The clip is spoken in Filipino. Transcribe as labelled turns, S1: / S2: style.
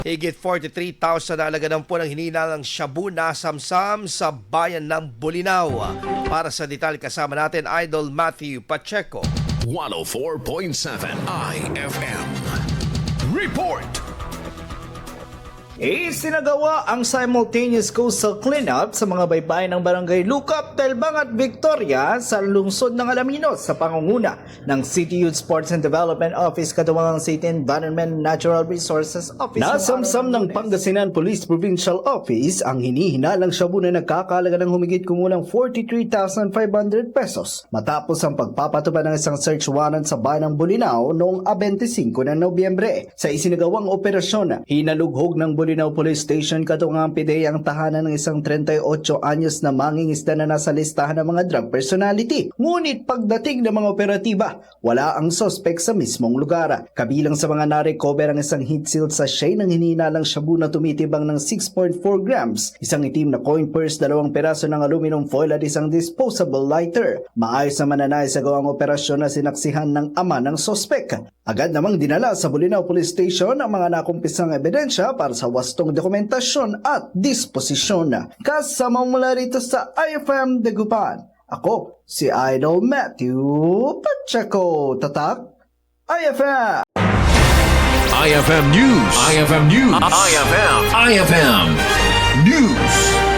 S1: Higit 43,000 na alagadan po ng hininalang shabu na samsam sa bayan ng Bolinao. Para sa detalye kasama natin, Idol Matthew Pacheco.
S2: 104.7 IFM. Report!
S3: Isinagawa ang simultaneous coastal cleanup sa mga baybayin ng barangay Lucap, Telbang at Victoria sa lungsod ng Alaminos sa pangunguna ng City Youth Sports and Development Office katuwang ng City Environment Natural Resources Office. Nasamsam ng Pangasinan Police Provincial Office ang hinihinalang shabu na nagkakalaga ng humigit kumulang 43,500 pesos matapos ang pagpapatupad ng isang search warrant sa bayan ng Bolinao noong 25 ng Nobyembre. Sa isinagawang operasyon, hinalughog ng Bolinao Police Station katuwang PDEA ang tahanan ng isang 38 anyos na mangingisda na nasa listahan ng mga drug personality. Ngunit pagdating ng mga operatiba, wala ang suspect sa mismong lugar. Kabilang sa mga na-recover ang isang heat sealed sachet ng hinihinalang shabu na tumitibang ng 6.4 grams, isang itim na coin purse, 2 peraso ng aluminum foil at isang disposable lighter. Maayos naman na naisagawang operasyon na sinaksihan ng ama ng suspect. Agad namang dinala sa Bolinao Police Station ang mga nakumpisang ebidensya para sa wastong dokumentasyon at disposisyon. Kasama mula rito sa IFM Dagupan, ako si Idol Matthew Pacheco. Tatak IFM!
S2: IFM News! IFM News! IFM News!